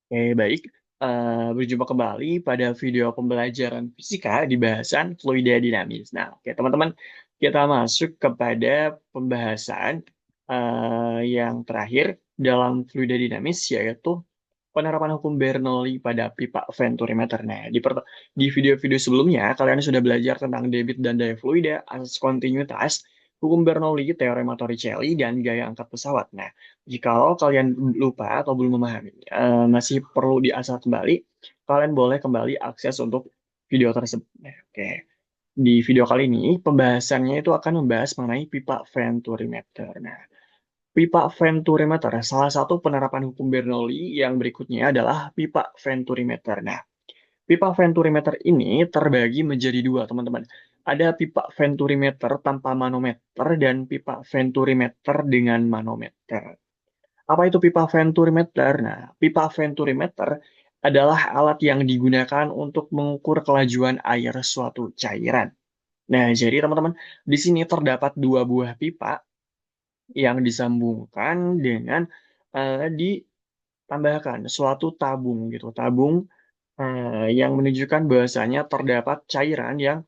Oke, baik. Berjumpa kembali pada video pembelajaran fisika di bahasan fluida dinamis. Nah, oke teman-teman, kita masuk kepada pembahasan yang terakhir dalam fluida dinamis, yaitu penerapan hukum Bernoulli pada pipa Venturi-meter. Nah, di video-video sebelumnya, kalian sudah belajar tentang debit dan daya fluida, asas kontinuitas, hukum Bernoulli, teorema Torricelli, dan gaya angkat pesawat. Nah, jikalau kalian lupa atau belum memahami, masih perlu diasah kembali, kalian boleh kembali akses untuk video tersebut. Nah, oke. Di video kali ini, pembahasannya itu akan membahas mengenai pipa Venturi-meter. Nah, pipa Venturi-meter, salah satu penerapan hukum Bernoulli yang berikutnya adalah pipa Venturi-meter. Nah, pipa Venturi-meter ini terbagi menjadi dua, teman-teman. Ada pipa Venturi-meter tanpa manometer dan pipa Venturi-meter dengan manometer. Apa itu pipa Venturi-meter? Nah, pipa Venturi-meter adalah alat yang digunakan untuk mengukur kelajuan air suatu cairan. Nah, jadi teman-teman, di sini terdapat dua buah pipa yang disambungkan dengan ditambahkan suatu tabung gitu. Tabung yang menunjukkan bahwasanya terdapat cairan yang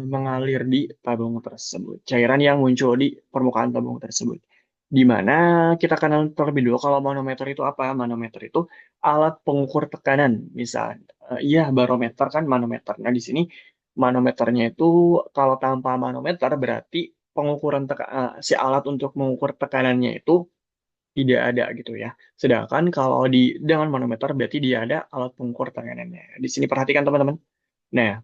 mengalir di tabung tersebut. Cairan yang muncul di permukaan tabung tersebut. Di mana kita kenal terlebih dulu kalau manometer itu apa? Manometer itu alat pengukur tekanan. Misal, iya barometer kan manometer. Nah, di sini manometernya itu kalau tanpa manometer berarti si alat untuk mengukur tekanannya itu tidak ada gitu ya. Sedangkan kalau dengan manometer berarti dia ada alat pengukur tekanannya. Di sini perhatikan teman-teman. Nah,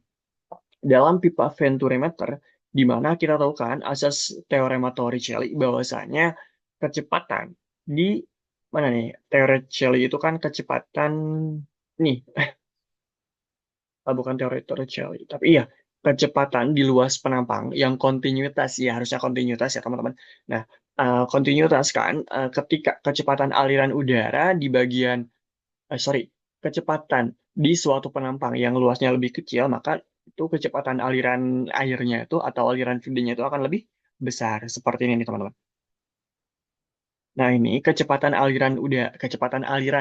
dalam pipa Venturi-meter, di mana kita tahu kan asas teorema Torricelli bahwasanya kecepatan di mana nih? Torricelli itu kan kecepatan nih, bukan teori Torricelli, tapi iya kecepatan di luas penampang yang kontinuitas ya harusnya kontinuitas ya teman-teman. Nah, kontinuitas kan ketika kecepatan aliran udara di bagian sorry, kecepatan di suatu penampang yang luasnya lebih kecil, maka itu kecepatan aliran airnya itu atau aliran fluidnya itu akan lebih besar. Seperti ini nih, teman-teman. Nah, ini kecepatan aliran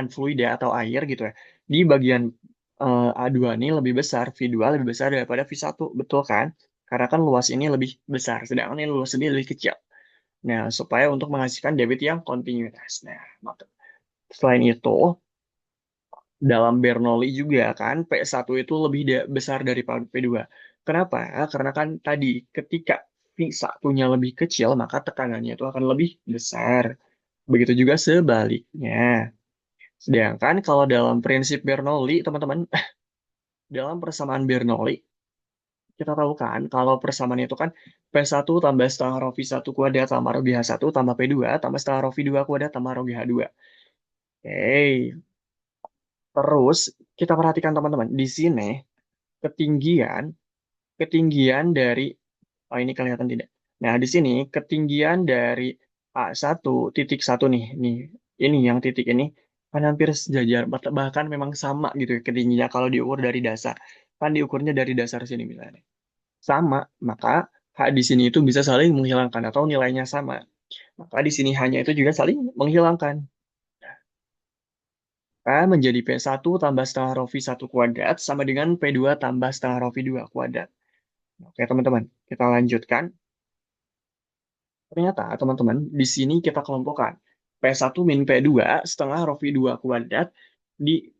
fluida atau air gitu ya. Di bagian A2 ini lebih besar, V2 lebih besar daripada V1, betul kan? Karena kan luas ini lebih besar, sedangkan ini luas ini lebih kecil. Nah, supaya untuk menghasilkan debit yang kontinuitas. Nah, selain itu, dalam Bernoulli juga kan P1 itu lebih besar daripada P2. Kenapa? Karena kan tadi ketika V1-nya lebih kecil maka tekanannya itu akan lebih besar. Begitu juga sebaliknya. Sedangkan kalau dalam prinsip Bernoulli, teman-teman, dalam persamaan Bernoulli, kita tahu kan kalau persamaan itu kan P1 tambah setengah rho V1 kuadrat tambah rho GH1 tambah P2 tambah setengah rho V2 kuadrat tambah rho GH2. Oke. Terus kita perhatikan teman-teman, di sini ketinggian ketinggian dari ini kelihatan tidak? Nah, di sini ketinggian dari A1 titik 1 nih ini yang titik ini kan hampir sejajar bahkan memang sama gitu ya ketinggiannya kalau diukur dari dasar. Kan diukurnya dari dasar sini misalnya. Sama, maka H di sini itu bisa saling menghilangkan atau nilainya sama. Maka di sini hanya itu juga saling menghilangkan. Menjadi P1 tambah setengah rho V1 kuadrat sama dengan P2 tambah setengah rho V2 kuadrat. Oke, teman-teman, kita lanjutkan. Ternyata, teman-teman, di sini kita kelompokkan. P1 min P2 setengah rho V2 kuadrat di,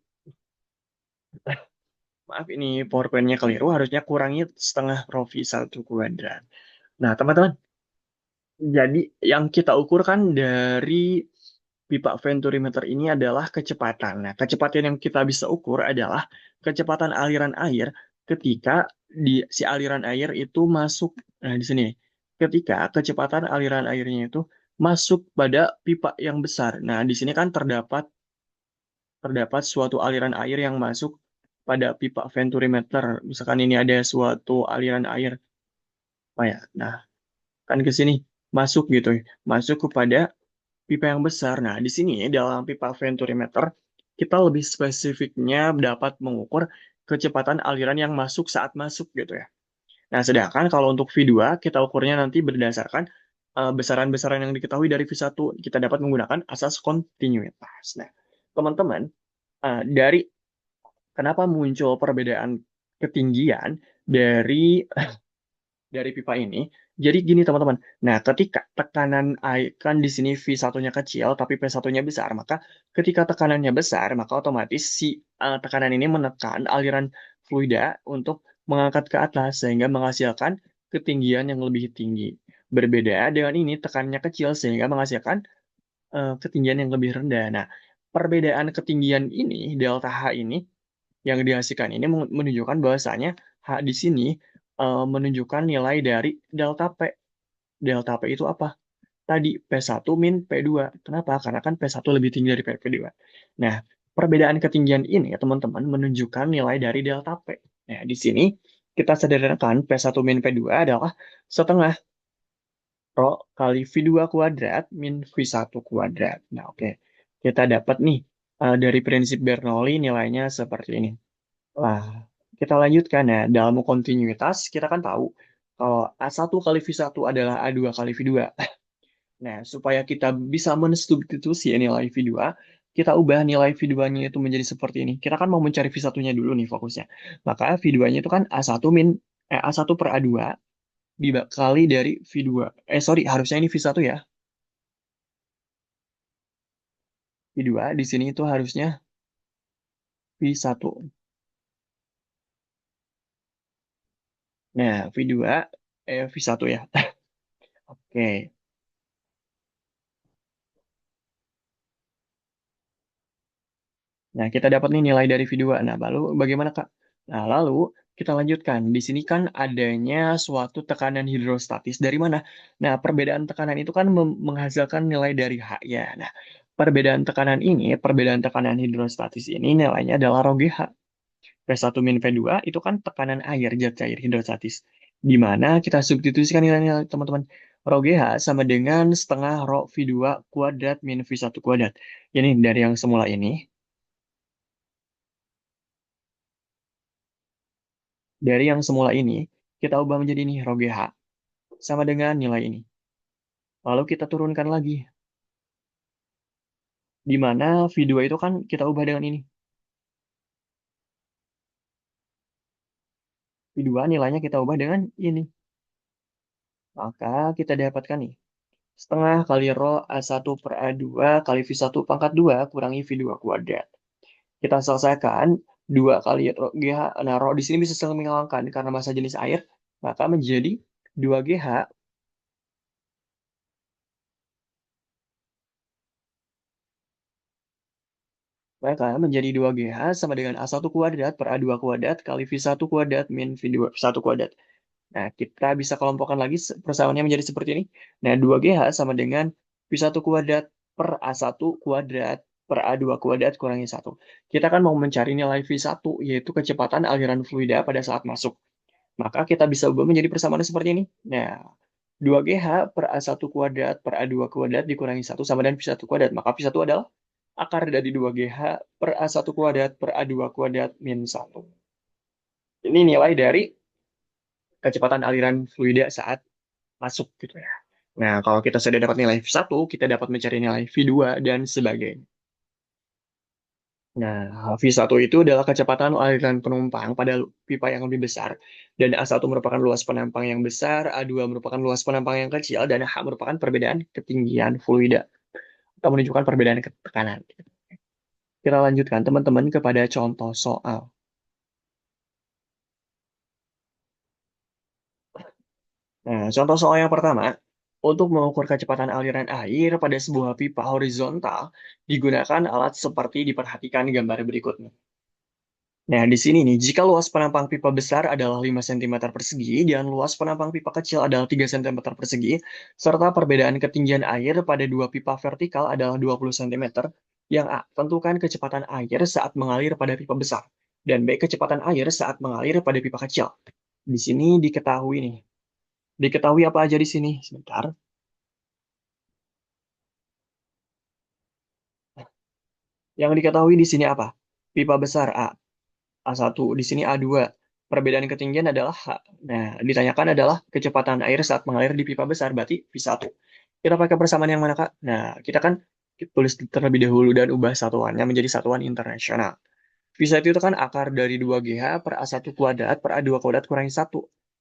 maaf ini PowerPoint-nya keliru, harusnya kurangi setengah rho V1 kuadrat. Nah, teman-teman, jadi yang kita ukurkan dari pipa Venturi-meter ini adalah kecepatan. Nah, kecepatan yang kita bisa ukur adalah kecepatan aliran air ketika si aliran air itu masuk. Nah, di sini, ketika kecepatan aliran airnya itu masuk pada pipa yang besar. Nah, di sini kan terdapat suatu aliran air yang masuk pada pipa Venturi-meter. Misalkan ini ada suatu aliran air, apa ya? Nah, kan ke sini masuk gitu, ya. Masuk kepada pipa yang besar. Nah, di sini dalam pipa Venturi-meter, kita lebih spesifiknya dapat mengukur kecepatan aliran yang masuk saat masuk gitu ya. Nah, sedangkan kalau untuk V2, kita ukurnya nanti berdasarkan besaran-besaran yang diketahui dari V1. Kita dapat menggunakan asas kontinuitas. Nah, teman-teman, dari kenapa muncul perbedaan ketinggian dari pipa ini. Jadi gini teman-teman. Nah, ketika tekanan air kan di sini V1-nya kecil tapi P1-nya besar, maka ketika tekanannya besar, maka otomatis si tekanan ini menekan aliran fluida untuk mengangkat ke atas sehingga menghasilkan ketinggian yang lebih tinggi. Berbeda dengan ini tekanannya kecil sehingga menghasilkan ketinggian yang lebih rendah. Nah, perbedaan ketinggian ini, delta H ini yang dihasilkan ini menunjukkan bahwasanya H di sini menunjukkan nilai dari delta P. Delta P itu apa? Tadi P1 min P2. Kenapa? Karena kan P1 lebih tinggi dari P2. Nah, perbedaan ketinggian ini ya teman-teman menunjukkan nilai dari delta P. Nah, di sini kita sederhanakan P1 min P2 adalah setengah Rho kali V2 kuadrat min V1 kuadrat. Nah, oke. Kita dapat nih dari prinsip Bernoulli nilainya seperti ini. Lah, kita lanjutkan ya. Dalam kontinuitas, kita kan tahu kalau A1 kali V1 adalah A2 kali V2. Nah, supaya kita bisa mensubstitusi nilai V2, kita ubah nilai V2-nya itu menjadi seperti ini. Kita kan mau mencari V1-nya dulu nih fokusnya. Maka V2-nya itu kan A1 per A2 dikali dari V2. Sorry, harusnya ini V1 ya. V2 di sini itu harusnya V1. Nah, V1 ya. Oke. Nah, kita dapat nih nilai dari V2. Nah, lalu bagaimana, Kak? Nah, lalu kita lanjutkan. Di sini kan adanya suatu tekanan hidrostatis. Dari mana? Nah, perbedaan tekanan itu kan menghasilkan nilai dari H ya. Nah, perbedaan tekanan hidrostatis ini nilainya adalah rho GH. P1 min P2 itu kan tekanan air, zat cair hidrostatis. Di mana kita substitusikan nilai-nilai teman-teman. Rho GH sama dengan setengah rho V2 kuadrat min V1 kuadrat. Ini dari yang semula ini. Dari yang semula ini, kita ubah menjadi ini, rho GH. Sama dengan nilai ini. Lalu kita turunkan lagi. Di mana V2 itu kan kita ubah dengan ini. V2 nilainya kita ubah dengan ini. Maka kita dapatkan nih. Setengah kali rho A1 per A2 kali V1 pangkat 2 kurangi V2 kuadrat. Kita selesaikan 2 kali rho GH. Nah, rho di sini bisa saling menghilangkan karena massa jenis air. Maka menjadi 2GH. Maka menjadi 2GH sama dengan A1 kuadrat per A2 kuadrat kali V1 kuadrat min V2 V1 kuadrat. Nah, kita bisa kelompokkan lagi persamaannya menjadi seperti ini. Nah, 2GH sama dengan V1 kuadrat per A1 kuadrat per A2 kuadrat kurangi 1. Kita kan mau mencari nilai V1, yaitu kecepatan aliran fluida pada saat masuk. Maka kita bisa ubah menjadi persamaan seperti ini. Nah, 2GH per A1 kuadrat per A2 kuadrat dikurangi 1 sama dengan V1 kuadrat. Maka V1 adalah akar dari 2GH per A1 kuadrat per A2 kuadrat min 1. Ini nilai dari kecepatan aliran fluida saat masuk gitu ya. Nah, kalau kita sudah dapat nilai V1, kita dapat mencari nilai V2 dan sebagainya. Nah, V1 itu adalah kecepatan aliran penumpang pada pipa yang lebih besar. Dan A1 merupakan luas penampang yang besar, A2 merupakan luas penampang yang kecil, dan H merupakan perbedaan ketinggian fluida. Atau menunjukkan perbedaan tekanan. Kita lanjutkan teman-teman kepada contoh soal. Nah, contoh soal yang pertama, untuk mengukur kecepatan aliran air pada sebuah pipa horizontal, digunakan alat seperti diperhatikan gambar berikutnya. Nah, di sini nih, jika luas penampang pipa besar adalah 5 cm persegi dan luas penampang pipa kecil adalah 3 cm persegi, serta perbedaan ketinggian air pada dua pipa vertikal adalah 20 cm, yang A, tentukan kecepatan air saat mengalir pada pipa besar, dan B, kecepatan air saat mengalir pada pipa kecil. Di sini diketahui nih, diketahui apa aja di sini? Sebentar. Yang diketahui di sini apa? Pipa besar A, A1, di sini A2. Perbedaan ketinggian adalah H. Nah, ditanyakan adalah kecepatan air saat mengalir di pipa besar, berarti V1. Kita pakai persamaan yang mana, Kak? Nah, kita kan Kita tulis terlebih dahulu dan ubah satuannya menjadi satuan internasional. V1 itu kan akar dari 2GH per A1 kuadrat per A2 kuadrat kurangi 1.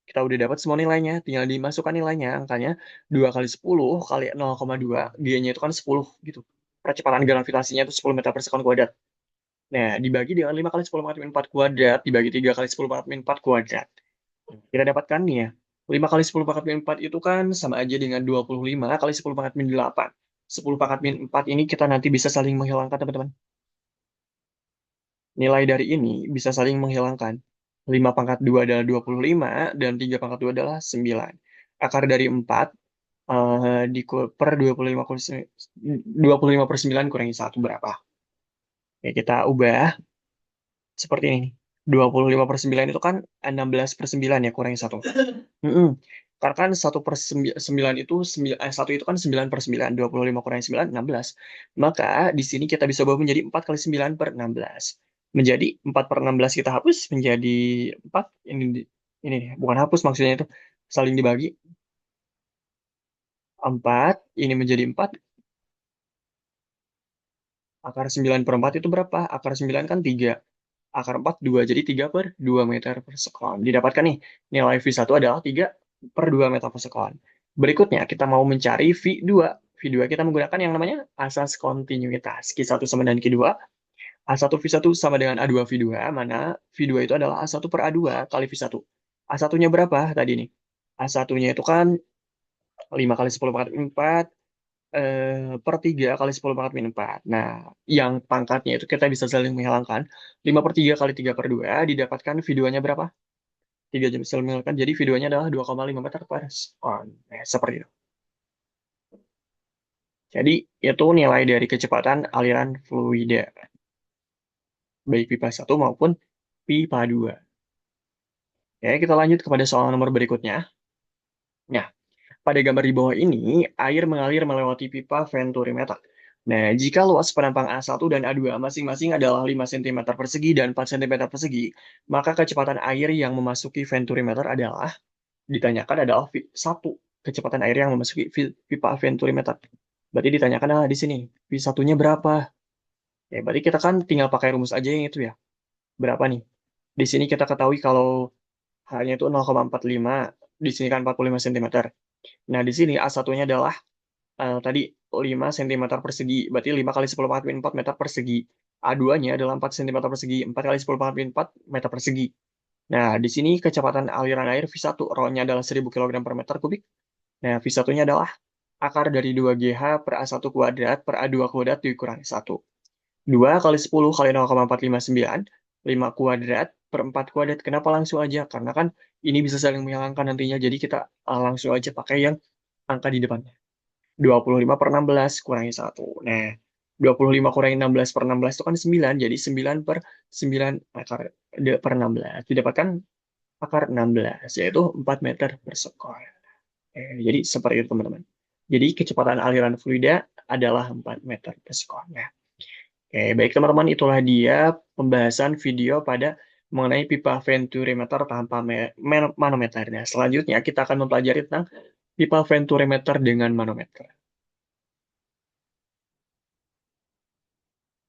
Kita udah dapat semua nilainya, tinggal dimasukkan nilainya, angkanya 2 kali 10 kali 0,2, G-nya itu kan 10 gitu. Percepatan gravitasinya itu 10 meter per sekon kuadrat. Nah, dibagi dengan 5 kali 10 pangkat min 4 kuadrat, dibagi 3 kali 10 pangkat min 4 kuadrat. Kita dapatkan nih ya, 5 kali 10 pangkat min 4 itu kan sama aja dengan 25 kali 10 pangkat min 8. 10 pangkat min 4 ini kita nanti bisa saling menghilangkan, teman-teman. Nilai dari ini bisa saling menghilangkan. 5 pangkat 2 adalah 25, dan 3 pangkat 2 adalah 9. Akar dari 4 per 25 per 9 kurangi 1 berapa? Ya, kita ubah seperti ini. 25 per 9 itu kan 16 per 9 ya, kurangi 1. Mm-mm. Karena kan 1 per 9 itu, 1 itu kan 9 per 9. 25 kurangi 9, 16. Maka di sini kita bisa ubah menjadi 4 kali 9 per 16. Menjadi 4 per 16 kita hapus, menjadi 4. Ini nih, bukan hapus maksudnya itu. Saling dibagi. 4, ini menjadi 4. Akar 9 per 4 itu berapa? Akar 9 kan 3. Akar 4, 2. Jadi 3 per 2 meter per sekon. Didapatkan nih, nilai V1 adalah 3 per 2 meter per sekon. Berikutnya, kita mau mencari V2. V2 kita menggunakan yang namanya asas kontinuitas. Q1 sama dengan Q2. A1 V1 sama dengan A2 V2, mana V2 itu adalah A1 per A2 kali V1. A1-nya berapa tadi nih? A1-nya itu kan 5 kali 10 pangkat 4, per 3 kali 10 pangkat min 4. Nah, yang pangkatnya itu kita bisa saling menghilangkan. 5 per 3 kali 3 per 2, didapatkan V2-nya berapa? 3 jam saling menghilangkan, jadi V2-nya adalah 2,5 meter per sekon. Nah, seperti itu. Jadi, itu nilai dari kecepatan aliran fluida, baik pipa 1 maupun pipa 2. Oke, kita lanjut kepada soal nomor berikutnya. Nah, pada gambar di bawah ini, air mengalir melewati pipa venturimeter. Nah, jika luas penampang A1 dan A2 masing-masing adalah 5 cm persegi dan 4 cm persegi, maka kecepatan air yang memasuki venturimeter adalah, ditanyakan adalah 1, kecepatan air yang memasuki pipa venturimeter. Berarti ditanyakan adalah di sini, V1-nya berapa? Ya, berarti kita kan tinggal pakai rumus aja yang itu ya. Berapa nih? Di sini kita ketahui kalau H-nya itu 0,45, di sini kan 45 cm. Nah, di sini A1-nya adalah tadi 5 cm persegi, berarti 5 kali 10 pangkat min 4 meter persegi. A2-nya adalah 4 cm persegi, 4 kali 10 pangkat min 4 meter persegi. Nah, di sini kecepatan aliran air V1, rho-nya adalah 1000 kg per meter kubik. Nah, V1-nya adalah akar dari 2GH per A1 kuadrat per A2 kuadrat dikurangi 1. 2 kali 10 kali 0,459, 5 kuadrat per 4 kuadrat. Kenapa langsung aja? Karena kan ini bisa saling menghilangkan nantinya, jadi kita langsung aja pakai yang angka di depannya. 25 per 16 kurangi 1. Nah, 25 kurangi 16 per 16 itu kan 9, jadi 9 per 9 akar per 16. Didapatkan akar 16, yaitu 4 meter per sekon. Jadi seperti itu, teman-teman. Jadi kecepatan aliran fluida adalah 4 meter per sekon. Nah, baik teman-teman, itulah dia pembahasan video pada mengenai pipa venturimeter tanpa manometer. Nah, selanjutnya kita akan mempelajari tentang pipa venturimeter dengan manometer.